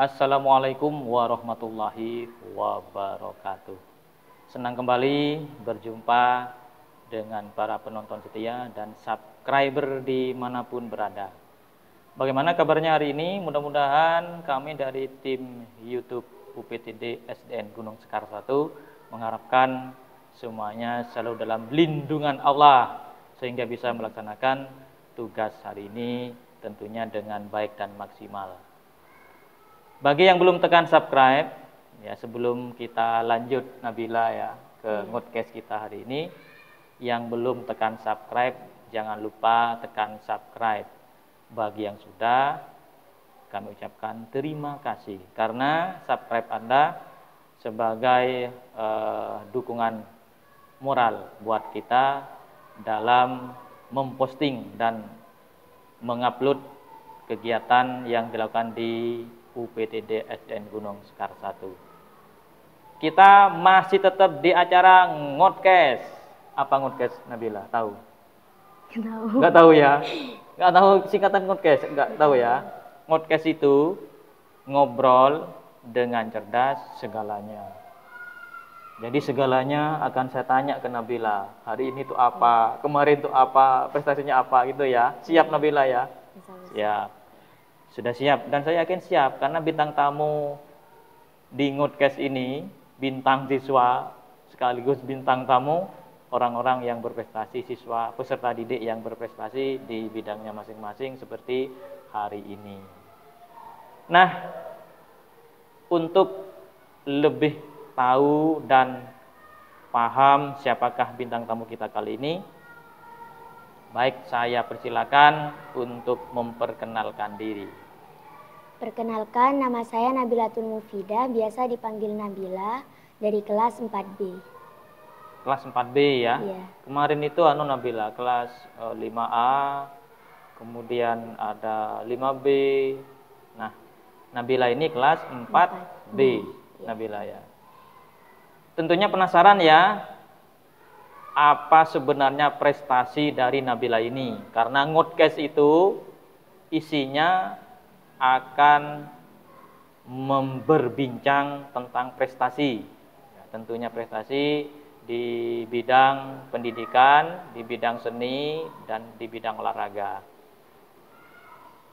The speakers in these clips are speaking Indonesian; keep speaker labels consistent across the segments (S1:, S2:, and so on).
S1: Assalamualaikum warahmatullahi wabarakatuh. Senang kembali berjumpa dengan para penonton setia dan subscriber dimanapun berada. Bagaimana kabarnya hari ini? Mudah-mudahan kami dari tim YouTube UPTD SDN Gunung Sekar 1 mengharapkan semuanya selalu dalam lindungan Allah sehingga bisa melaksanakan tugas hari ini tentunya dengan baik dan maksimal. Bagi yang belum tekan subscribe, ya sebelum kita lanjut Nabila ya ke podcast kita hari ini, yang belum tekan subscribe jangan lupa tekan subscribe. Bagi yang sudah, kami ucapkan terima kasih karena subscribe Anda sebagai dukungan moral buat kita dalam memposting dan mengupload kegiatan yang dilakukan di UPTD SDN Gunung Sekar 1. Kita masih tetap di acara Ngodcast. Apa Ngodcast, Nabila? Tahu? Nggak tahu ya? Nggak tahu singkatan Ngodcast? Nggak tahu ya? Ngodcast itu ngobrol dengan cerdas segalanya. Jadi segalanya akan saya tanya ke Nabila. Hari ini tuh apa? Kemarin tuh apa? Prestasinya apa? Gitu ya? Siap Nabila ya? Siap. Sudah siap dan saya yakin siap karena bintang tamu di Ngodcast ini bintang siswa sekaligus bintang tamu orang-orang yang berprestasi, siswa peserta didik yang berprestasi di bidangnya masing-masing seperti hari ini. Nah, untuk lebih tahu dan paham siapakah bintang tamu kita kali ini, baik saya persilakan untuk memperkenalkan diri.
S2: Perkenalkan, nama saya Nabilatul Mufidah, biasa dipanggil Nabila, dari kelas 4B.
S1: Kelas 4B ya? Iya. Kemarin itu Nabila, kelas 5A, kemudian ada 5B. Nah, Nabila ini kelas 4B, Nabila ya. Tentunya penasaran ya, apa sebenarnya prestasi dari Nabila ini? Karena Ngodcast itu isinya akan berbincang tentang prestasi. Ya, tentunya prestasi di bidang pendidikan, di bidang seni, dan di bidang olahraga.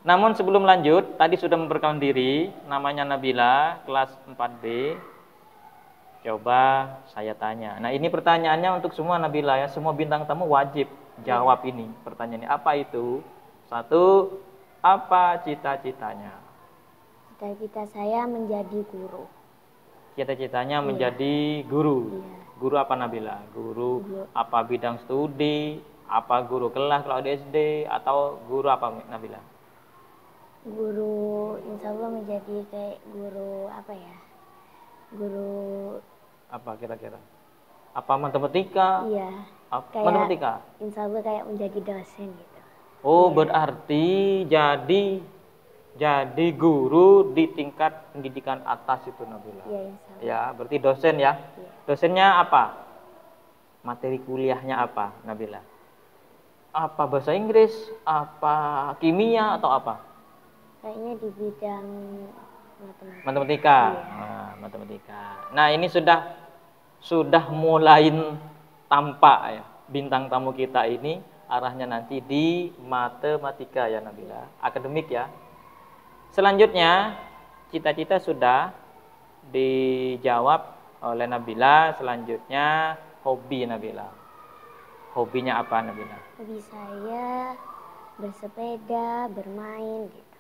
S1: Namun sebelum lanjut, tadi sudah memperkenalkan diri, namanya Nabila, kelas 4B. Coba saya tanya. Nah, ini pertanyaannya untuk semua Nabila ya, semua bintang tamu wajib jawab ini. Pertanyaannya apa itu? 1, apa cita-citanya?
S2: Cita-cita saya menjadi guru.
S1: Cita-citanya menjadi guru.
S2: Iya.
S1: Guru apa Nabila? Guru apa bidang studi? Apa guru kelas kalau di SD? Atau guru apa Nabila?
S2: Guru, insya Allah menjadi kayak guru apa ya? Guru
S1: apa kira-kira? Apa matematika?
S2: Iya.
S1: Kayak matematika?
S2: Insya Allah kayak menjadi dosen gitu.
S1: Oh, berarti jadi guru di tingkat pendidikan atas itu Nabila.
S2: Iya, insya Allah.
S1: Ya, berarti dosen ya. Iya. Dosennya apa? Materi kuliahnya apa, Nabila? Apa bahasa Inggris? Apa kimia atau apa?
S2: Kayaknya di bidang
S1: matematika.
S2: Iya.
S1: Nah, matematika. Nah, ini sudah mulai tampak ya. Bintang tamu kita ini arahnya nanti di matematika ya Nabila, akademik ya. Selanjutnya cita-cita sudah dijawab oleh Nabila. Selanjutnya hobi Nabila. Hobinya apa Nabila?
S2: Hobi saya bersepeda, bermain gitu.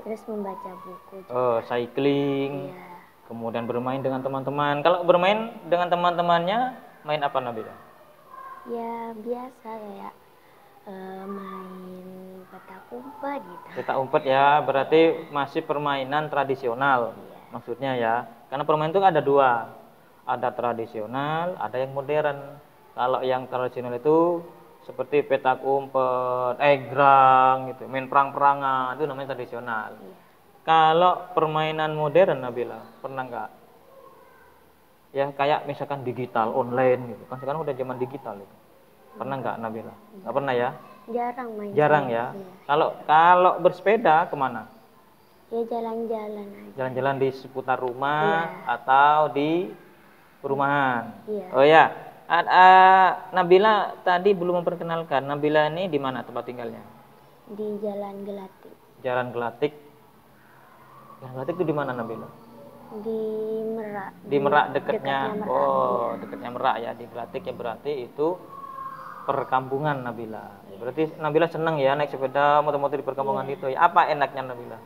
S2: Terus membaca buku juga.
S1: Oh, cycling.
S2: Iya.
S1: Kemudian bermain dengan teman-teman. Kalau bermain dengan teman-temannya main apa Nabila?
S2: Ya biasa kayak main petak umpet gitu.
S1: Petak umpet ya, berarti masih permainan tradisional. Iya. Maksudnya ya, karena permainan itu ada dua, ada tradisional, ada yang modern. Kalau yang tradisional itu seperti petak umpet, egrang gitu, main perang-perangan, itu namanya tradisional. Iya. Kalau permainan modern Nabila, pernah nggak? Ya kayak misalkan digital, online gitu, kan sekarang udah zaman digital itu. Pernah nggak Nabila? Nggak pernah ya?
S2: Jarang main.
S1: Jarang ya. Kalau bersepeda kemana?
S2: Ya jalan-jalan aja.
S1: Jalan-jalan di seputar rumah
S2: Iya.
S1: atau di perumahan.
S2: Iya.
S1: Oh ya, Nabila tadi belum memperkenalkan. Nabila ini di mana tempat tinggalnya?
S2: Di Jalan Gelati.
S1: Jalan Gelatik. Jalan Gelatik itu di mana Nabila?
S2: Di Merak.
S1: Di Merak dekatnya.
S2: Merak.
S1: Oh,
S2: Iya.
S1: dekatnya Merak ya. Di Gelatik ya berarti itu perkampungan Nabila. Berarti Nabila senang ya naik sepeda motor-motor di perkampungan itu ya. Apa enaknya Nabila?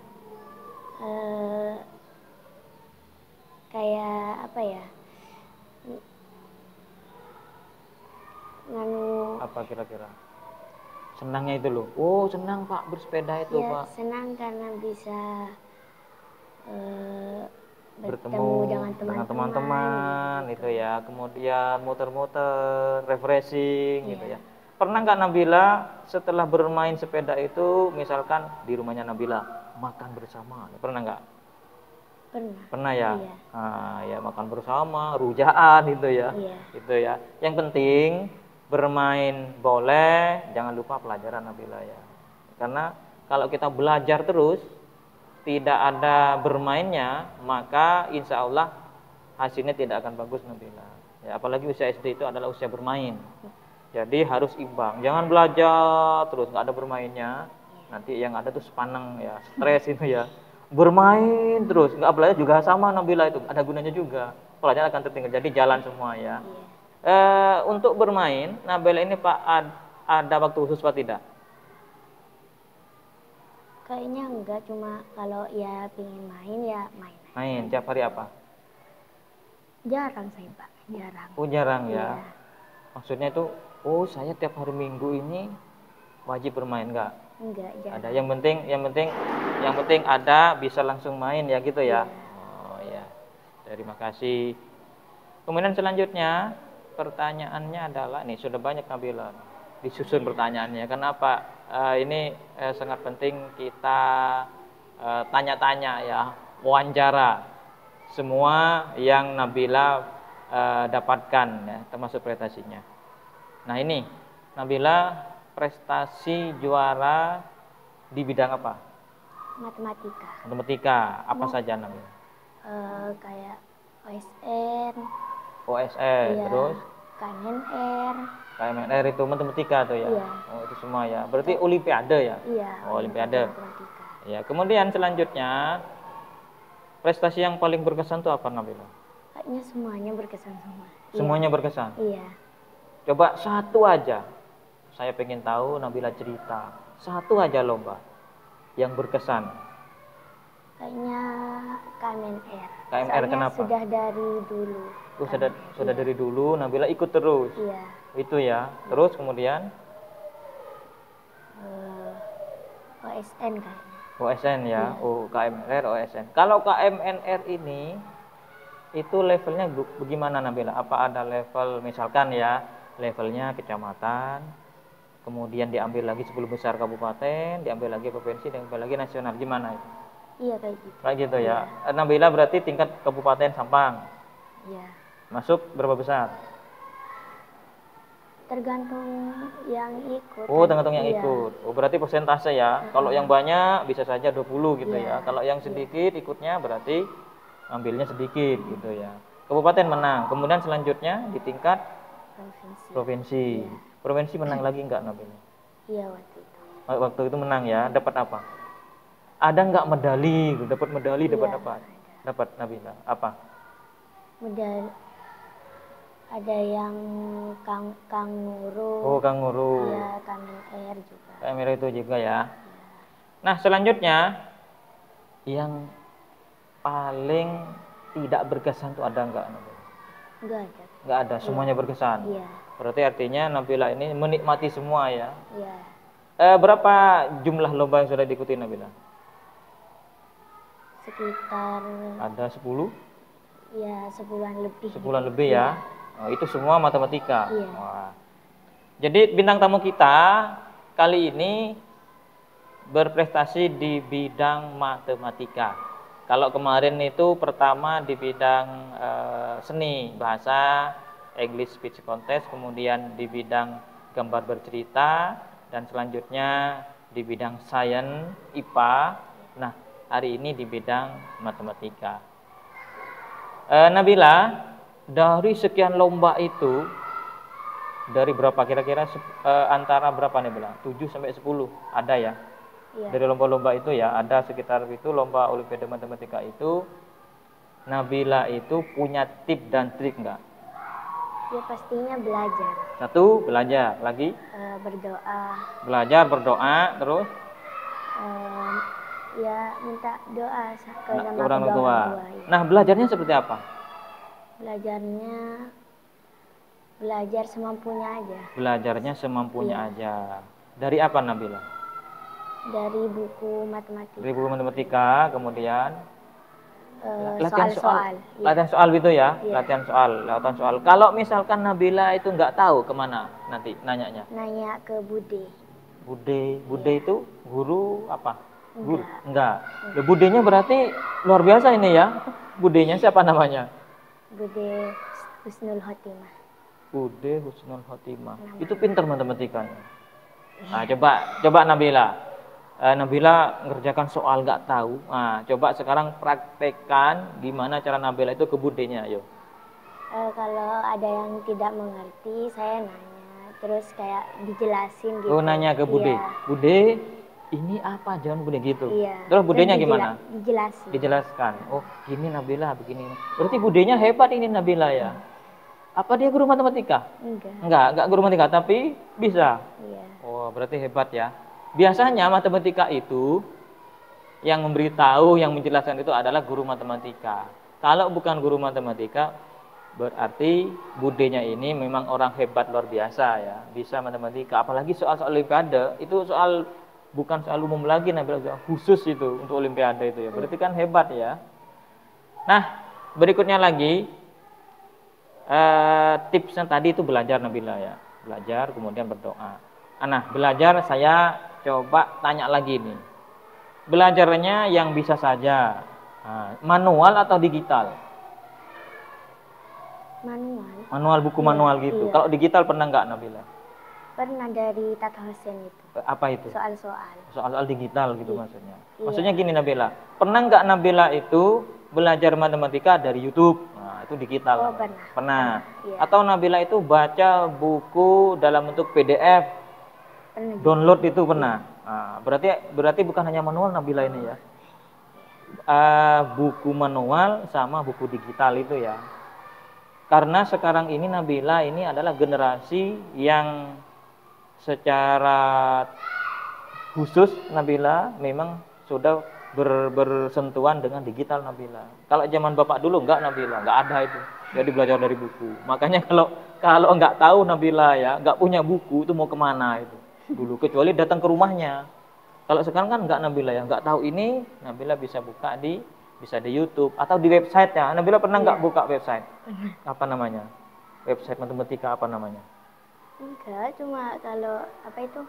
S2: Kayak apa ya? Nganu.
S1: Apa kira-kira? Senangnya itu loh. Oh, senang Pak bersepeda itu
S2: Ya
S1: Pak.
S2: senang karena bisa
S1: Bertemu
S2: dengan
S1: teman-teman
S2: gitu.
S1: itu ya. Kemudian muter-muter, refreshing gitu
S2: Iya.
S1: ya. Pernah nggak Nabila setelah bermain sepeda itu, misalkan di rumahnya Nabila makan bersama? Pernah nggak?
S2: Pernah.
S1: Pernah ya?
S2: Iya.
S1: Nah, ya makan bersama, rujaan gitu ya.
S2: Iya.
S1: Gitu ya. Yang penting bermain boleh, jangan lupa pelajaran Nabila ya. Karena kalau kita belajar terus, tidak ada bermainnya, maka insya Allah hasilnya tidak akan bagus Nabila. Ya, apalagi usia SD itu adalah usia bermain. Jadi harus imbang. Jangan belajar terus nggak ada bermainnya. Nanti yang ada tuh sepaneng ya, stres itu ya. Bermain terus nggak belajar juga sama Nabila itu. Ada gunanya juga. Pelajaran akan tertinggal. Jadi jalan semua ya. Untuk bermain, Nabila ini Pak ada waktu khusus Pak tidak?
S2: Kayaknya enggak, cuma kalau ya pingin main ya main.
S1: Main tiap hari apa?
S2: Jarang saya Pak, jarang.
S1: Oh jarang ya.
S2: Iya.
S1: Maksudnya itu, oh saya tiap hari Minggu ini wajib bermain enggak?
S2: Enggak, jarang.
S1: Ada. Yang penting ada bisa langsung main ya gitu ya. Oh ya. Terima kasih. Kemudian selanjutnya pertanyaannya adalah nih sudah banyak Nabila disusun pertanyaannya. Kenapa? Ini sangat penting kita tanya-tanya ya, wawancara semua yang Nabila dapatkan ya, termasuk prestasinya. Nah ini Nabila prestasi juara di bidang apa?
S2: Matematika.
S1: Matematika. Apa saja Nabila?
S2: Kayak OSN.
S1: OSN,
S2: Iya.
S1: terus
S2: KMNR.
S1: KMNR itu matematika tuh ya.
S2: Iya.
S1: Oh itu semua ya. Berarti olimpiade ya?
S2: Iya.
S1: Oh, olimpiade.
S2: Matematika.
S1: Ya, kemudian selanjutnya prestasi yang paling berkesan tuh apa Nabila?
S2: Kayaknya semuanya berkesan semua.
S1: Semuanya berkesan.
S2: Iya.
S1: Coba satu aja. Saya pengen tahu Nabila cerita. Satu aja lomba yang berkesan.
S2: Kayaknya KMNR.
S1: KMNR
S2: Soalnya
S1: kenapa?
S2: sudah dari dulu.
S1: Oh, sudah dari dulu Nabila ikut terus.
S2: Iya.
S1: Itu ya. Terus kemudian
S2: OSN kayaknya.
S1: OSN ya. Oh, KMNR, OSN. Kalau KMNR ini itu levelnya bagaimana Nabila? Apa ada level misalkan ya, levelnya kecamatan, kemudian diambil lagi 10 besar kabupaten, diambil lagi provinsi, diambil lagi nasional. Gimana itu?
S2: Iya kayak gitu.
S1: Kayak gitu ya. Nabila berarti tingkat kabupaten Sampang.
S2: Iya.
S1: Masuk berapa besar?
S2: Tergantung yang ikut.
S1: Oh, tergantung yang
S2: Iya.
S1: ikut. Oh, berarti persentase ya. Kalau yang banyak bisa saja 20 gitu ya.
S2: Iya.
S1: Kalau yang sedikit ikutnya berarti ambilnya sedikit gitu ya. Kabupaten menang. Kemudian selanjutnya di tingkat
S2: Provinsi.
S1: provinsi.
S2: Iya.
S1: Provinsi menang lagi enggak Nabila?
S2: Iya waktu itu.
S1: Waktu itu menang ya. Dapat apa? Ada enggak medali? Dapat medali, dapat
S2: Iya,
S1: apa?
S2: ada.
S1: Dapat Nabila. Apa?
S2: Medali. Ada yang kanguru.
S1: Oh, kanguru.
S2: Iya, KMNR juga.
S1: KMR itu juga ya. Nah, selanjutnya yang paling tidak berkesan tuh ada enggak Nabila?
S2: Enggak ada.
S1: Enggak ada, semuanya berkesan.
S2: Iya.
S1: Berarti artinya Nabila ini menikmati semua ya.
S2: Iya.
S1: Berapa jumlah lomba yang sudah diikuti Nabila?
S2: Sekitar
S1: Ada 10?
S2: ya 10-an lebih.
S1: 10-an lebih ya. Oh, itu semua matematika.
S2: Iya.
S1: Wah. Jadi bintang tamu kita kali ini berprestasi di bidang matematika. Kalau kemarin itu pertama di bidang seni, bahasa, English Speech Contest, kemudian di bidang gambar bercerita, dan selanjutnya di bidang sains, IPA. Nah, hari ini di bidang matematika. Nabila, dari sekian lomba itu, dari berapa kira-kira antara berapa Nabila? 7 sampai 10 ada ya?
S2: Iya.
S1: Dari lomba-lomba itu ya, ada sekitar itu lomba olimpiade matematika itu, Nabila itu punya tip dan trik enggak?
S2: Ya pastinya belajar.
S1: Satu, belajar. Lagi?
S2: Berdoa.
S1: Belajar, berdoa, terus?
S2: Ya minta doa ke
S1: Ke
S2: sama
S1: orang
S2: kedua
S1: tua.
S2: orang tua. Ya.
S1: Nah, belajarnya seperti apa?
S2: Belajarnya belajar semampunya aja.
S1: Belajarnya semampunya
S2: Iya.
S1: aja. Dari apa Nabila?
S2: Dari buku matematika.
S1: Dari buku matematika, kemudian
S2: Soal-soal. Iya.
S1: latihan soal gitu ya,
S2: Iya.
S1: latihan soal. Kalau misalkan Nabila itu nggak tahu kemana nanti nanyanya?
S2: Nanya ke Bude.
S1: Bude itu guru apa? Guru?
S2: Enggak.
S1: Enggak. Ya, budenya berarti luar biasa ini ya. Budenya siapa namanya?
S2: Bude Husnul Khotimah.
S1: Bude Husnul Khotimah.
S2: Namanya.
S1: Itu pintar matematikanya. Nah, coba Nabila. Nabila ngerjakan soal nggak tahu. Nah, coba sekarang praktekkan gimana cara Nabila itu ke budenya, ayo.
S2: Kalau ada yang tidak mengerti, saya nanya, terus kayak dijelasin gitu.
S1: Oh, nanya ke Bude.
S2: Iya.
S1: Bude, ini apa jangan Bude gitu.
S2: Iya.
S1: Terus budenya gimana?
S2: Dijelasin.
S1: Dijelaskan. Oh, gini Nabila, begini. Berarti budenya hebat ini Nabila ya. Apa dia guru matematika? Enggak guru matematika, tapi bisa.
S2: Iya.
S1: Oh, berarti hebat ya. Biasanya matematika itu yang memberitahu, yang menjelaskan itu adalah guru matematika. Kalau bukan guru matematika, berarti budenya ini memang orang hebat luar biasa ya, bisa matematika. Apalagi soal-soal olimpiade, itu soal bukan soal umum lagi, Nabila, khusus itu untuk olimpiade itu ya. Berarti kan hebat ya. Nah, berikutnya lagi tipsnya tadi itu belajar Nabila ya. Belajar kemudian berdoa. Nah, belajar saya coba tanya lagi nih. Belajarnya yang bisa saja. Manual atau digital?
S2: Manual.
S1: Manual, buku manual gitu.
S2: Iya.
S1: Kalau digital pernah nggak Nabila?
S2: Pernah dari Tata Hussein itu.
S1: Apa itu?
S2: Soal-soal.
S1: Soal-soal digital gitu
S2: Iya.
S1: maksudnya.
S2: Iya.
S1: Maksudnya gini Nabila, pernah nggak Nabila itu belajar matematika dari YouTube? Nah, itu digital.
S2: Oh,
S1: namanya.
S2: pernah.
S1: Pernah.
S2: Iya.
S1: Atau Nabila itu baca buku dalam bentuk PDF,
S2: Pernah.
S1: download itu pernah. Nah, berarti bukan hanya manual Nabila ini ya. Buku manual sama buku digital itu ya. Karena sekarang ini Nabila ini adalah generasi yang secara khusus Nabila memang sudah bersentuhan dengan digital Nabila. Kalau zaman bapak dulu enggak Nabila, enggak ada itu. Jadi belajar dari buku. Makanya kalau enggak tahu Nabila ya, enggak punya buku itu mau kemana itu dulu, kecuali datang ke rumahnya. Kalau sekarang kan enggak Nabila ya, enggak tahu ini Nabila bisa buka di YouTube atau di website ya. Nabila pernah enggak buka website? Apa namanya? Website matematika apa namanya?
S2: Enggak, cuma kalau apa itu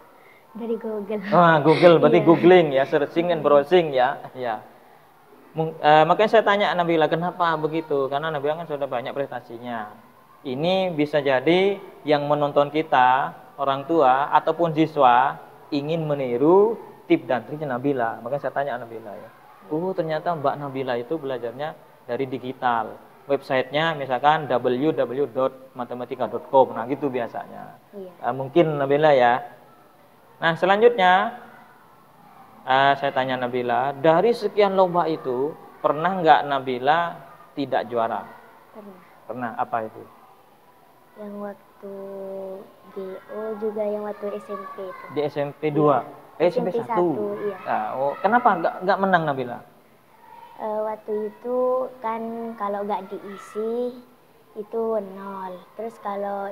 S2: dari Google.
S1: Google, berarti
S2: Iya.
S1: googling ya, searching and browsing ya. Ya. Makanya saya tanya Nabila kenapa begitu? Karena Nabila kan sudah banyak prestasinya. Ini bisa jadi yang menonton kita, orang tua ataupun siswa ingin meniru tip dan triknya Nabila. Makanya saya tanya Nabila ya. Oh, ternyata Mbak Nabila itu belajarnya dari digital. Websitenya misalkan www.matematika.com. Nah, gitu biasanya.
S2: Iya.
S1: Mungkin Nabila ya. Nah, selanjutnya saya tanya Nabila, dari sekian lomba itu pernah nggak Nabila tidak juara?
S2: Pernah.
S1: Pernah. Apa itu?
S2: Yang waktu GO juga yang waktu SMP itu.
S1: Di SMP 2? SMP 1?
S2: Iya.
S1: Nah, kenapa nggak menang Nabila?
S2: Waktu itu kan kalau nggak diisi itu 0. Terus kalau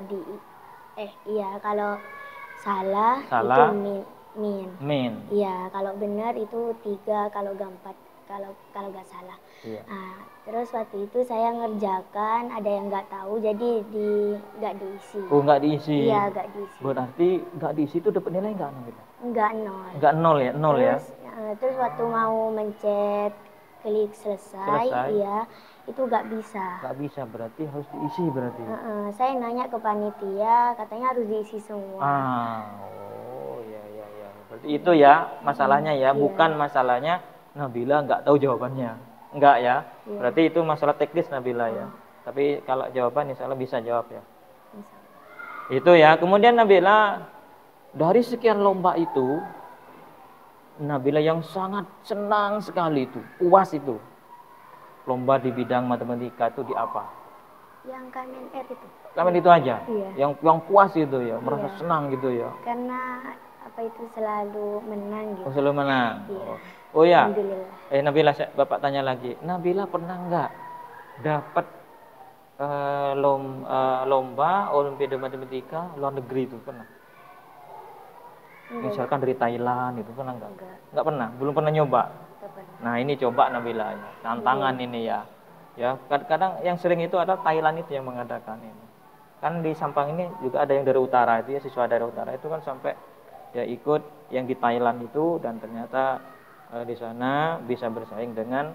S2: kalau salah itu min. Iya, kalau benar itu 3, kalau nggak 4, kalau nggak salah.
S1: Iya.
S2: Nah, terus waktu itu saya ngerjakan, ada yang nggak tahu, jadi nggak diisi.
S1: Oh, nggak diisi.
S2: Iya, nggak diisi.
S1: Berarti nggak diisi itu dapat nilai nggak Nabila?
S2: Nggak 0.
S1: Nggak 0 ya, 0 ya.
S2: Terus waktu mau mencet klik selesai, iya, itu nggak bisa.
S1: Nggak bisa, berarti harus diisi berarti.
S2: Saya nanya ke panitia, katanya harus diisi semua.
S1: Oh ya. Berarti itu ya masalahnya ya,
S2: Iya.
S1: bukan masalahnya Nabila nggak tahu jawabannya. Enggak ya?
S2: Iya.
S1: Berarti itu masalah teknis Nabila ya. Tapi kalau jawaban insya Allah bisa jawab ya.
S2: Insya Allah.
S1: Itu ya. Kemudian Nabila dari sekian lomba itu, Nabila yang sangat senang sekali itu, puas itu. Lomba di bidang matematika itu di apa?
S2: Yang Kamen R itu.
S1: Kamen itu aja.
S2: Iya.
S1: Yang puas itu ya, merasa
S2: Iya.
S1: senang gitu ya.
S2: Karena apa itu selalu menang gitu.
S1: Oh, selalu menang.
S2: Iya.
S1: Oh ya.
S2: Alhamdulillah.
S1: Nabila, Bapak tanya lagi. Nabila pernah nggak dapat lomba Olimpiade Matematika luar negeri itu pernah?
S2: Enggak.
S1: Misalkan dari Thailand itu pernah nggak?
S2: Enggak.
S1: Nggak pernah, belum pernah nyoba.
S2: Enggak pernah.
S1: Nah ini coba Nabila ya, tantangan ini ya. Ya kadang-kadang yang sering itu adalah Thailand itu yang mengadakan ini. Kan di Sampang ini juga ada yang dari utara itu ya, siswa dari utara itu kan sampai dia ikut yang di Thailand itu dan ternyata di sana bisa bersaing dengan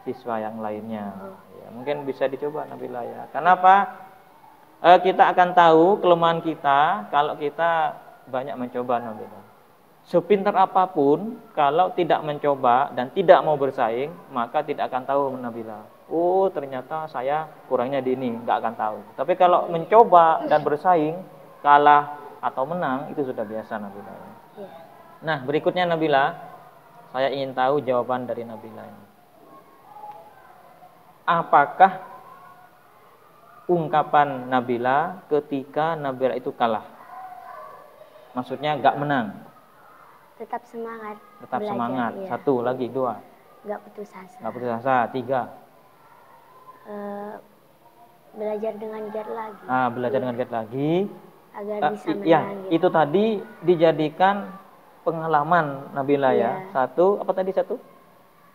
S1: siswa yang lainnya. Ya, mungkin bisa dicoba Nabila ya. Kenapa? Kita akan tahu kelemahan kita kalau kita banyak mencoba Nabila. Sepintar apapun kalau tidak mencoba dan tidak mau bersaing, maka tidak akan tahu Nabila. Oh, ternyata saya kurangnya di ini, nggak akan tahu. Tapi kalau mencoba dan bersaing, kalah atau menang itu sudah biasa Nabila.
S2: Iya.
S1: Nah, berikutnya Nabila, saya ingin tahu jawaban dari Nabila ini. Apakah ungkapan Nabila ketika Nabila itu kalah? Maksudnya nggak menang.
S2: Tetap semangat.
S1: Tetap
S2: belajar,
S1: semangat.
S2: iya.
S1: 1 lagi, 2.
S2: Nggak putus asa.
S1: Nggak putus asa. 3.
S2: Belajar dengan giat lagi.
S1: Belajar dengan giat lagi.
S2: Agar bisa menang.
S1: Iya,
S2: gitu.
S1: itu tadi dijadikan pengalaman Nabila ya.
S2: Iya.
S1: 1, apa tadi 1?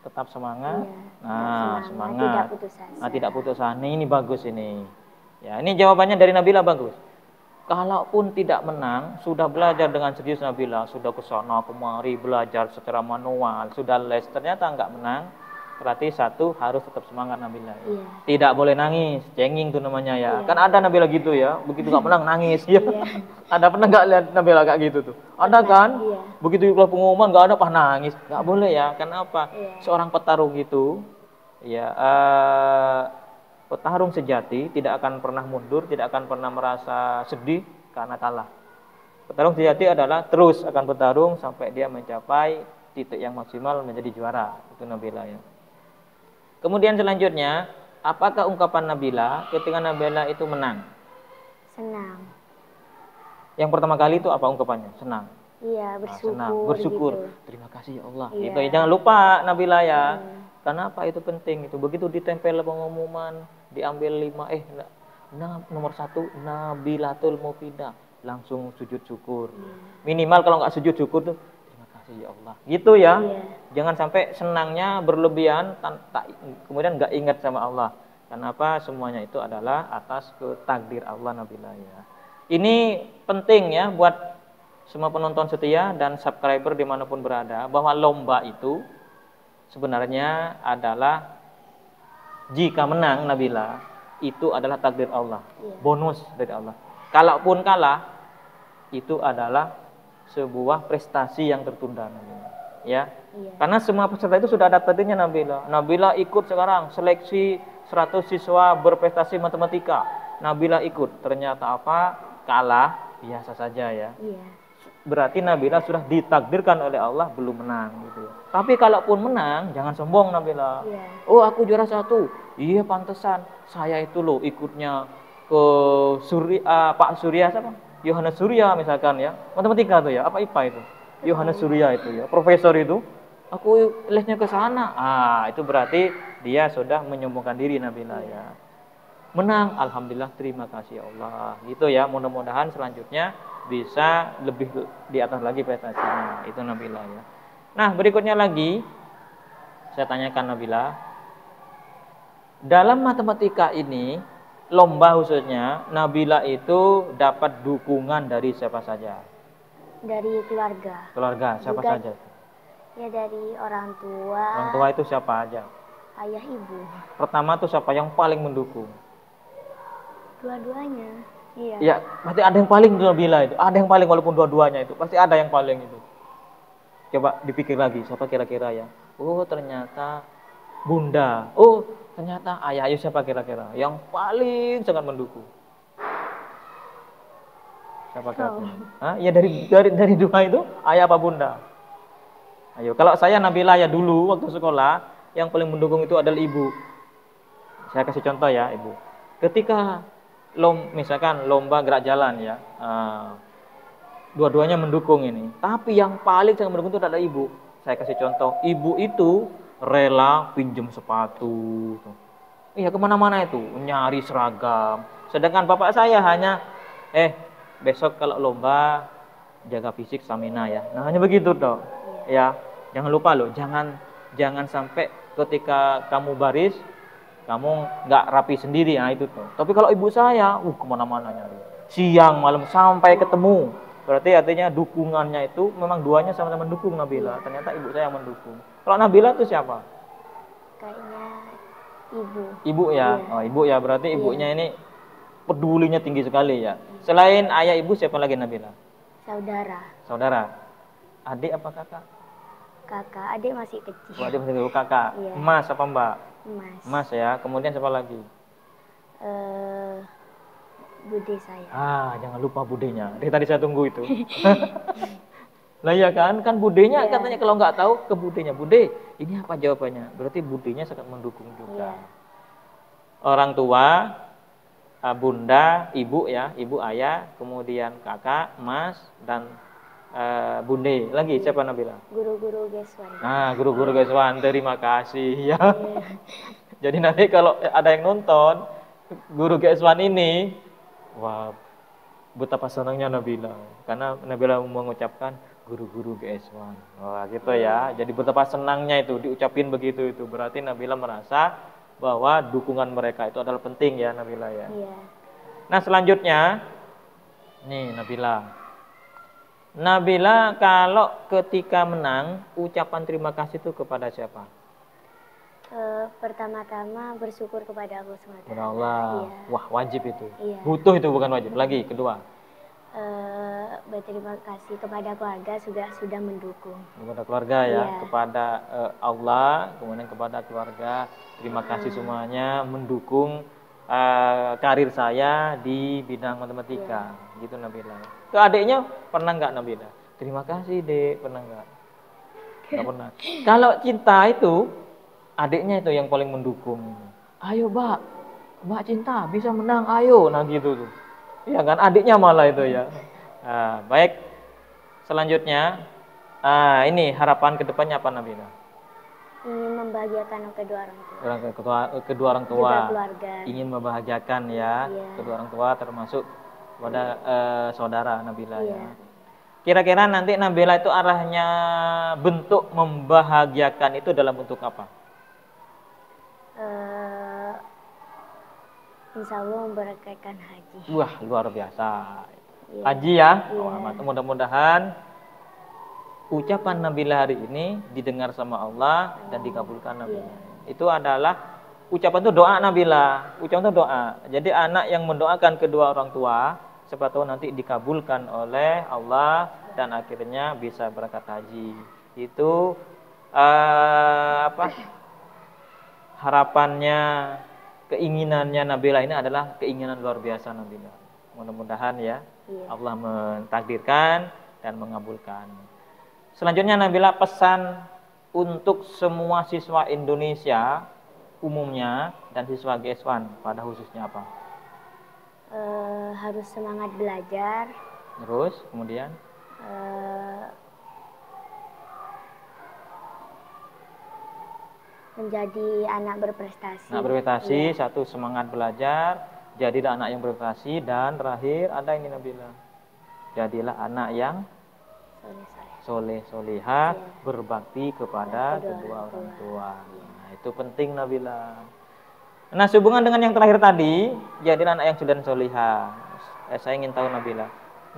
S1: Tetap semangat.
S2: Iya,
S1: Nah, semangat.
S2: Tidak putus asa.
S1: Tidak putus asa. Ini bagus ini. Ya, ini jawabannya dari Nabila bagus. Kalaupun tidak menang, sudah belajar dengan serius Nabila, sudah ke sana kemari belajar secara manual, sudah les, ternyata enggak menang, berarti 1 harus tetap semangat Nabila. Ya.
S2: Iya.
S1: Tidak boleh nangis, cengeng tuh namanya ya.
S2: Iya.
S1: Kan ada Nabila gitu ya, begitu enggak menang nangis ya.
S2: Iya.
S1: Ada pernah enggak lihat Nabila kayak gitu tuh? Ada kan?
S2: Iya.
S1: Begitu keluar pengumuman enggak ada pas nangis, enggak boleh ya. Kenapa?
S2: Iya.
S1: Seorang petarung itu ya petarung sejati tidak akan pernah mundur, tidak akan pernah merasa sedih karena kalah. Petarung sejati adalah terus akan bertarung sampai dia mencapai titik yang maksimal menjadi juara. Itu Nabila ya. Kemudian selanjutnya, apakah ungkapan Nabila ketika Nabila itu menang?
S2: Senang.
S1: Yang pertama kali itu apa ungkapannya? Senang.
S2: Iya, bersyukur.
S1: Senang, bersyukur.
S2: Gitu.
S1: Terima kasih ya Allah.
S2: Iya.
S1: Gitu ya. Jangan lupa Nabila ya. Kenapa itu penting itu? Begitu ditempel pengumuman, diambil 5 nomor 1 Nabilatul Mufidah, langsung sujud syukur. Minimal kalau nggak sujud syukur tuh terima kasih ya Allah. Gitu ya.
S2: Iya.
S1: Jangan sampai senangnya berlebihan kemudian nggak ingat sama Allah. Kenapa? Semuanya itu adalah atas takdir Allah Nabila ya. Ini penting ya buat semua penonton setia dan subscriber dimanapun berada, bahwa lomba itu sebenarnya adalah jika menang Nabila itu adalah takdir Allah, bonus dari Allah. Kalaupun kalah itu adalah sebuah prestasi yang tertunda Nabila. Ya.
S2: Iya.
S1: Karena semua peserta itu sudah ada takdirnya Nabila. Nabila ikut sekarang seleksi 100 siswa berprestasi matematika. Nabila ikut, ternyata apa? Kalah, biasa saja ya.
S2: Iya.
S1: Berarti Nabila sudah ditakdirkan oleh Allah belum menang gitu. Tapi kalaupun menang, jangan sombong Nabila.
S2: Iya.
S1: Oh, aku juara 1. Iya, pantesan. Saya itu loh ikutnya ke Pak Surya siapa? Yohanes Surya misalkan ya. Matematika tuh ya, apa IPA itu? Yohanes Surya itu ya, profesor itu. Aku lesnya ke sana. Itu berarti dia sudah menyombongkan diri Nabila ya. Menang, alhamdulillah, terima kasih Allah. Gitu ya, mudah-mudahan selanjutnya bisa lebih di atas lagi prestasinya. Itu Nabila ya. Nah, berikutnya lagi saya tanyakan Nabila, dalam matematika ini lomba khususnya Nabila itu dapat dukungan dari siapa saja?
S2: Dari keluarga.
S1: Keluarga siapa
S2: Juga,
S1: saja?
S2: Ya dari orang tua.
S1: Orang tua itu siapa aja?
S2: Ayah, ibu.
S1: Pertama tuh siapa yang paling mendukung?
S2: Dua-duanya. Iya.
S1: Ya, pasti ada yang paling Nabila itu. Ada yang paling walaupun dua-duanya itu. Pasti ada yang paling itu. Coba dipikir lagi, siapa kira-kira ya? Oh, ternyata bunda. Oh, ternyata ayah. Ayo siapa kira-kira yang paling sangat mendukung? Siapa kira-kira? Hah? Ya dari dua itu, ayah apa bunda? Ayo, kalau saya Nabila ya dulu waktu sekolah, yang paling mendukung itu adalah ibu. Saya kasih contoh ya, ibu. Ketika misalkan lomba gerak jalan ya, dua-duanya mendukung ini. Tapi yang paling sangat mendukung itu adalah ibu. Saya kasih contoh, ibu itu rela pinjam sepatu. Iya, kemana-mana itu nyari seragam. Sedangkan bapak saya hanya, besok kalau lomba jaga fisik stamina ya. Nah hanya begitu toh. Ya, jangan lupa loh, jangan sampai ketika kamu baris kamu nggak rapi sendiri. Nah itu tuh. Tapi kalau ibu saya, kemana-mana nyari. Siang malam sampai ketemu. Berarti artinya dukungannya itu memang duanya sama-sama mendukung Nabila. Ternyata ibu saya yang mendukung. Kalau Nabila itu siapa?
S2: Kayaknya ibu.
S1: Ibu ya.
S2: Iya.
S1: Oh ibu ya. Berarti ibunya ini pedulinya tinggi sekali ya. Selain ayah ibu siapa lagi Nabila?
S2: Saudara.
S1: Saudara. Adik apa kakak?
S2: Kakak, adik masih kecil.
S1: Oh, adik masih kecil. Kakak.
S2: Iya.
S1: Mas apa mbak?
S2: Mas.
S1: Mas ya. Kemudian siapa lagi?
S2: Bude saya.
S1: Jangan lupa budenya. Dari tadi saya tunggu itu. Lah ya kan budenya katanya kalau nggak tahu ke budenya. Bude, ini apa jawabannya? Berarti budenya sangat mendukung juga. Orang tua, bunda, ibu ya, ibu ayah, kemudian kakak, mas dan bunde. Lagi siapa Nabila?
S2: Guru-guru Geswan.
S1: Guru-guru Geswan, terima kasih ya. Jadi nanti kalau ada yang nonton guru Geswan ini, wah, betapa senangnya Nabila, karena Nabila mengucapkan guru-guru GS1. Wah, gitu ya. Jadi betapa senangnya itu diucapin begitu itu. Berarti Nabila merasa bahwa dukungan mereka itu adalah penting ya Nabila ya.
S2: Iya.
S1: Nah, selanjutnya nih Nabila kalau ketika menang ucapan terima kasih itu kepada siapa?
S2: Pertama-tama bersyukur kepada Allah SWT.
S1: Kepada Allah.
S2: Iya.
S1: Wah, wajib itu.
S2: Iya.
S1: Butuh itu bukan wajib. Lagi kedua.
S2: Berterima kasih kepada keluarga sudah mendukung.
S1: Kepada keluarga ya,
S2: Iya.
S1: kepada Allah, kemudian kepada keluarga. Terima kasih semuanya mendukung karir saya di bidang matematika. Gitu Nabila. Ke adiknya pernah nggak Nabila? Terima kasih dek, pernah nggak? Nggak pernah. Kalau cinta itu adiknya itu yang paling mendukung. Ayo mbak cinta bisa menang, ayo. Nah gitu tuh. Ya kan adiknya malah itu ya. Baik. Selanjutnya ini harapan kedepannya apa Nabila?
S2: Ingin membahagiakan kedua orang tua.
S1: Kedua orang tua.
S2: Juga keluarga.
S1: Ingin membahagiakan ya kedua orang tua termasuk pada saudara Nabila ya. Kira-kira nanti Nabila itu arahnya bentuk membahagiakan itu dalam bentuk apa?
S2: Insya Allah memberkahkan haji.
S1: Wah, luar biasa.
S2: Iya.
S1: Haji ya.
S2: Iya.
S1: Mudah-mudahan ucapan Nabila hari ini didengar sama Allah dan dikabulkan Nabila. Itu adalah ucapan itu doa Nabila. Ucapan itu doa. Jadi anak yang mendoakan kedua orang tua, siapa tahu nanti dikabulkan oleh Allah dan akhirnya bisa berangkat haji. Itu harapannya, keinginannya Nabila ini adalah keinginan luar biasa Nabila. Mudah-mudahan ya Allah mentakdirkan dan mengabulkan. Selanjutnya Nabila pesan untuk semua siswa Indonesia umumnya dan siswa GS1 pada khususnya apa?
S2: Harus semangat belajar.
S1: Terus kemudian
S2: menjadi anak berprestasi.
S1: Anak berprestasi, satu semangat belajar, jadilah anak yang berprestasi, dan terakhir ada ini Nabila. Jadilah anak yang soleh solihah, berbakti kepada kedua orang tua. Nah, itu penting Nabila. Nah, sehubungan dengan yang terakhir tadi, jadilah anak yang sudah solihah. Saya ingin tahu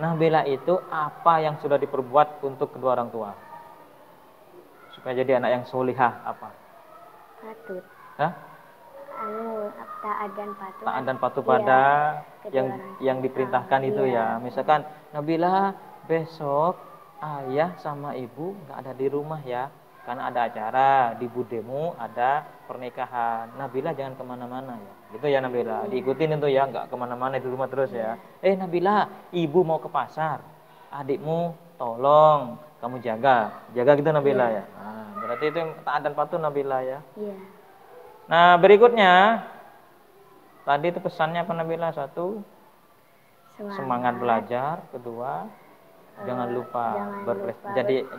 S1: Nabila itu apa yang sudah diperbuat untuk kedua orang tua? Supaya jadi anak yang solihah apa?
S2: Patut.
S1: Hah?
S2: Taat dan patuh.
S1: Taat dan patuh pada yang diperintahkan itu ya. Misalkan Nabila besok ayah sama ibu nggak ada di rumah ya. karena ada acara di budemu, ada pernikahan. Nabila jangan kemana-mana ya. Gitu ya Nabila. Diikutin itu ya, nggak kemana-mana di rumah terus ya. Nabila, ibu mau ke pasar. Adikmu tolong kamu jaga gitu Nabila ya. Nah, berarti itu taat dan patuh Nabila ya.
S2: Iya.
S1: Nah berikutnya tadi itu pesannya apa Nabila? Satu, semangat belajar. Kedua, jangan lupa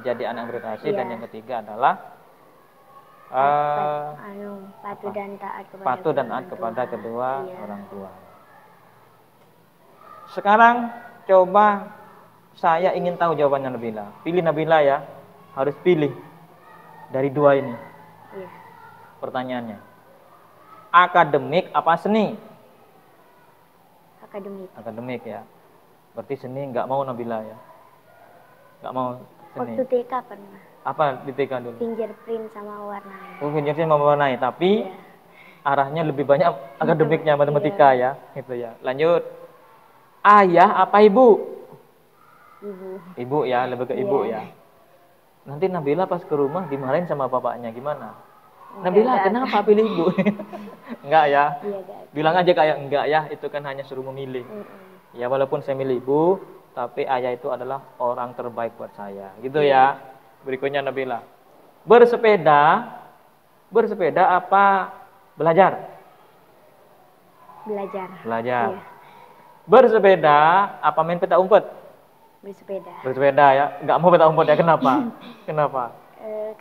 S1: jadi anak berprestasi. Dan yang ketiga adalah patuh dan taat kepada kedua orang tua. Sekarang coba saya ingin tahu jawabannya Nabila. Pilih Nabila ya, harus pilih dari dua ini.
S2: Iya.
S1: Pertanyaannya, akademik apa seni? Akademik ya. Berarti seni nggak mau Nabila ya? Nggak mau seni.
S2: Waktu TK pernah.
S1: Apa di TK dulu?
S2: Fingerprint sama warnai.
S1: Fingerprint sama warnai, tapi arahnya lebih banyak akademiknya, matematika ya, gitu ya. Lanjut. Ayah apa ibu? Ibu ya, lebih ke ibu ya. Nanti Nabila pas ke rumah dimarahin sama bapaknya gimana? Nabila kenapa pilih ibu? Enggak ya? Bilang aja kayak enggak ya, itu kan hanya suruh memilih. Ya walaupun saya milih ibu, tapi ayah itu adalah orang terbaik buat saya. Gitu ya. Berikutnya Nabila. Bersepeda apa belajar?
S2: Belajar.
S1: Iya. Bersepeda apa main petak umpet? Bersepeda ya. Enggak mau petak umpet ya, kenapa? Kenapa?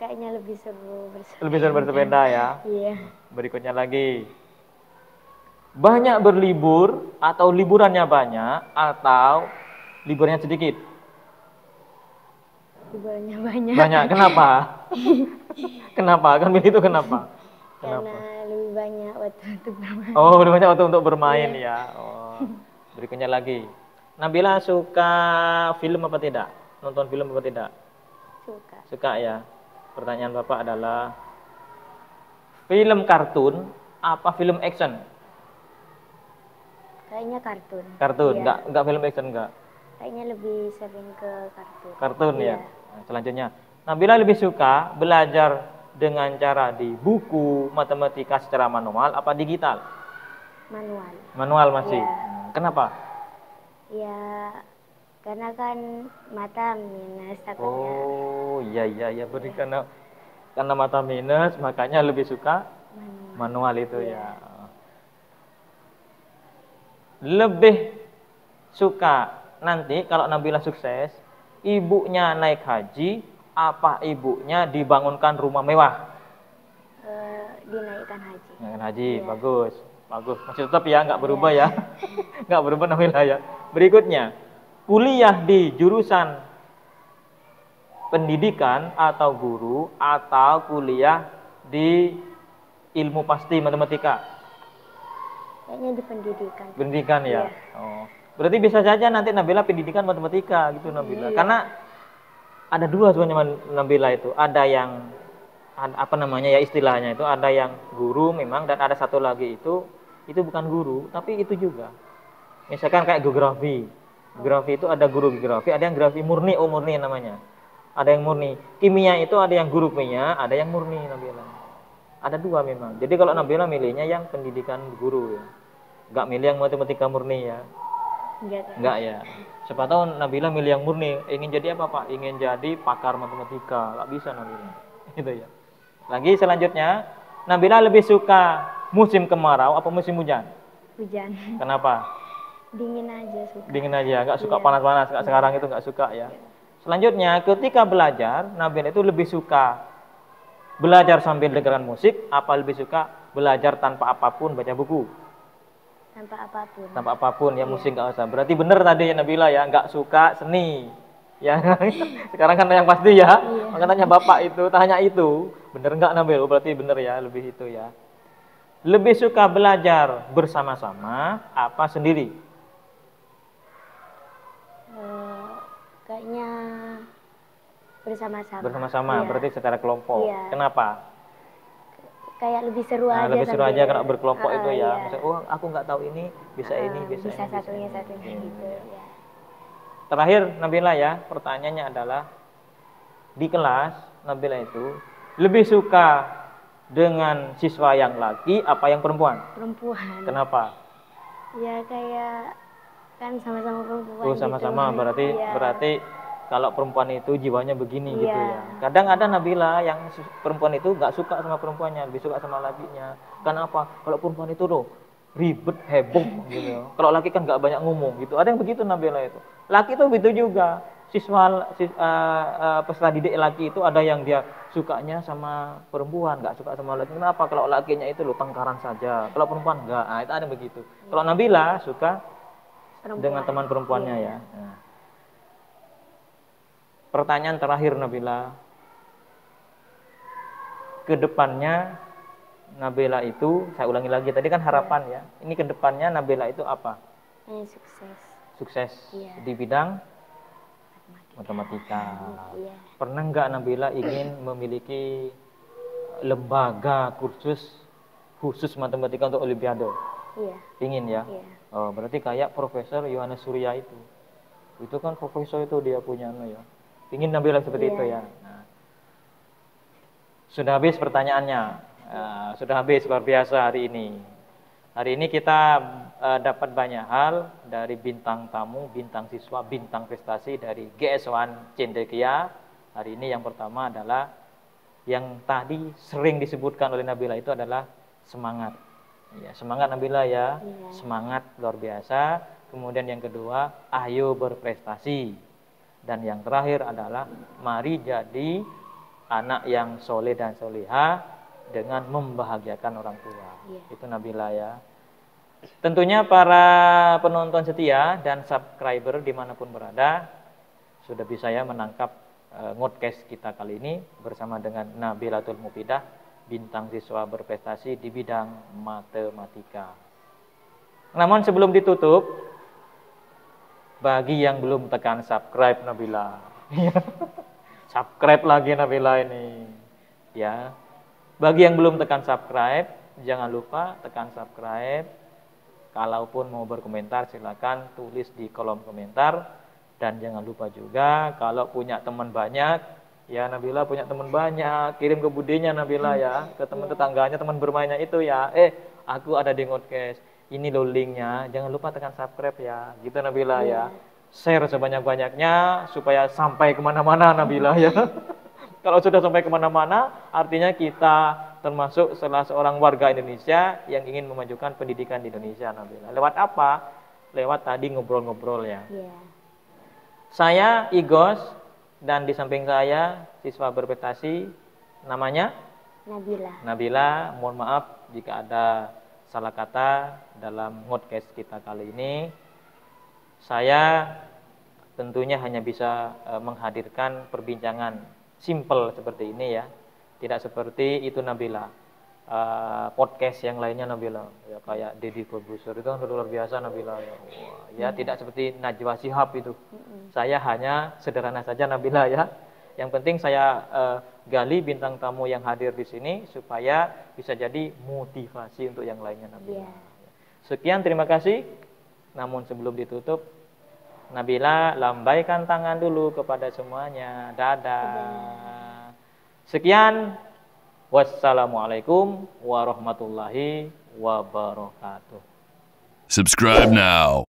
S2: Kayaknya lebih seru bersepeda.
S1: Lebih seru bersepeda ya.
S2: Iya.
S1: Berikutnya lagi. Banyak berlibur atau liburannya banyak atau liburnya sedikit?
S2: Liburannya banyak.
S1: Banyak. Kenapa? Kenapa? Kan pilih itu kenapa?
S2: Karena lebih banyak waktu untuk bermain.
S1: Oh, lebih banyak waktu untuk bermain ya. Oh. Berikutnya lagi. Nabila suka film apa tidak? Nonton film apa tidak? Suka ya. Pertanyaan Bapak adalah film kartun apa film action?
S2: Kayaknya kartun.
S1: Kartun, enggak film action enggak?
S2: Kayaknya lebih sering ke kartun.
S1: Kartun ya. Nah, selanjutnya, Nabila lebih suka belajar dengan cara di buku matematika secara manual apa digital? Manual masih. Kenapa?
S2: Ya, karena kan mata minus takutnya.
S1: Oh, iya. Karena mata minus, makanya lebih suka manual itu ya. Lebih suka nanti kalau Nabila sukses, ibunya naik haji, apa ibunya dibangunkan rumah mewah?
S2: Dinaikkan haji.
S1: Naikkan haji, bagus. Masih tetap ya, nggak berubah ya. Nggak berubah Nabila ya. Berikutnya, kuliah di jurusan pendidikan atau guru atau kuliah di ilmu pasti matematika?
S2: Kayaknya di pendidikan.
S1: Pendidikan ya. Oh. Berarti bisa saja nanti Nabila pendidikan matematika gitu Nabila. Karena ada dua sebenarnya Nabila itu. Ada yang apa namanya ya istilahnya itu, ada yang guru memang dan ada satu lagi itu bukan guru tapi itu juga. Misalkan kayak geografi. Geografi itu ada guru geografi, ada yang geografi murni, murni namanya. Ada yang murni. Kimia itu ada yang guru kimia, ada yang murni Nabila. Ada dua memang. Jadi kalau Nabila milihnya yang pendidikan guru ya. Enggak milih yang matematika murni ya. Enggak ya. Siapa tahu Nabila milih yang murni. Ingin jadi apa Pak? Ingin jadi pakar matematika. Enggak bisa Nabila. Gitu ya. Lagi selanjutnya, Nabila lebih suka musim kemarau apa musim hujan?
S2: Hujan.
S1: Kenapa?
S2: Dingin aja suka.
S1: Dingin aja, enggak suka panas-panas. Enggak sekarang itu enggak suka ya. Selanjutnya, ketika belajar, Nabila itu lebih suka belajar sambil dengarkan musik, apa lebih suka belajar tanpa apapun, baca buku? Tanpa apapun, ya musik nggak usah. Berarti benar tadi ya Nabila ya, nggak suka seni. Ya, sekarang kan yang pasti ya. Makanya tanya bapak itu, tanya itu, benar nggak Nabil? Berarti benar ya, lebih itu ya. Lebih suka belajar bersama-sama, apa sendiri?
S2: Kayaknya bersama-sama.
S1: Bersama-sama, berarti secara kelompok. Kenapa?
S2: Kayak lebih seru aja.
S1: Lebih seru aja kalau berkelompok itu ya. Misalnya, aku nggak tahu ini, bisa ini, bisa ini.
S2: Satunya gitu. Ya.
S1: Terakhir Nabila ya, pertanyaannya adalah di kelas Nabila itu Lebih suka dengan siswa yang laki apa yang perempuan?
S2: Perempuan.
S1: Kenapa?
S2: Ya kayak kan sama-sama perempuan.
S1: Oh, sama-sama
S2: gitu.
S1: berarti kalau perempuan itu jiwanya begini gitu
S2: Iya.
S1: ya. Kadang ada Nabila yang perempuan itu nggak suka sama perempuannya, lebih suka sama lakinya. Kenapa? Kalau perempuan itu loh ribet, heboh gitu. Kalau laki kan nggak banyak ngomong gitu. Ada yang begitu Nabila itu. Laki itu begitu juga. Peserta didik laki itu ada yang dia sukanya sama perempuan, nggak suka sama laki. Kenapa? Kalau lakinya itu loh tengkaran saja. Kalau perempuan nggak. Nah, itu ada yang begitu. Kalau Nabila suka dengan teman perempuannya ya. Nah. Pertanyaan terakhir Nabila, kedepannya Nabila itu, saya ulangi lagi tadi kan harapan ya. Ini kedepannya Nabila itu apa?
S2: Sukses.
S1: Sukses di bidang matematika. Pernah nggak Nabila ingin memiliki lembaga kursus khusus matematika untuk Olimpiade? Iya. Ingin ya? Iya. Oh, berarti kayak Profesor Yohanes Surya itu. Itu kan profesor itu dia punya ya. Ingin Nabila seperti itu ya. Nah. Sudah habis pertanyaannya. Sudah habis, luar biasa hari ini. Hari ini kita dapat banyak hal dari bintang tamu, bintang siswa, bintang prestasi dari GS1 Cendekia. Hari ini yang pertama adalah yang tadi sering disebutkan oleh Nabila itu adalah semangat. Ya, semangat Nabila ya. Semangat luar biasa. Kemudian yang kedua, ayo berprestasi. Dan yang terakhir adalah mari jadi anak yang soleh dan solehah dengan membahagiakan orang tua. Itu Nabila ya. Tentunya para penonton setia dan subscriber dimanapun berada sudah bisa ya menangkap ngodcast kita kali ini bersama dengan Nabilatul Mufidah, bintang siswa berprestasi di bidang matematika. Namun sebelum ditutup, bagi yang belum tekan subscribe Nabila, subscribe lagi Nabila ini, ya. Bagi yang belum tekan subscribe, jangan lupa tekan subscribe. Kalaupun mau berkomentar, silakan tulis di kolom komentar. Dan jangan lupa juga kalau punya teman banyak, ya Nabila punya teman banyak, kirim ke budenya Nabila ya, ke teman tetangganya, teman bermainnya itu ya. Aku ada di ngodcast. Ini loh linknya, jangan lupa tekan subscribe ya, gitu Nabila ya. Share sebanyak-banyaknya supaya sampai kemana-mana Nabila ya. Kalau sudah sampai kemana-mana, artinya kita termasuk salah seorang warga Indonesia yang ingin memajukan pendidikan di Indonesia Nabila. Lewat apa? Lewat tadi ngobrol-ngobrol ya. Saya Igos dan di samping saya siswa berprestasi namanya Nabila. Mohon maaf jika ada salah kata dalam ngodcast kita kali ini. Saya tentunya hanya bisa menghadirkan perbincangan simple seperti ini ya. Tidak seperti itu Nabila. Podcast yang lainnya Nabila ya, kayak Deddy Corbuzier itu kan luar biasa Nabila ya. Ya tidak seperti Najwa Shihab itu. Saya hanya sederhana saja Nabila ya. Yang penting saya gali bintang tamu yang hadir di sini supaya bisa jadi motivasi untuk yang lainnya Nabila. Sekian, terima kasih. Namun sebelum ditutup, Nabila lambaikan tangan dulu kepada semuanya. Dadah. Sekian. Wassalamualaikum warahmatullahi wabarakatuh.
S3: Subscribe now.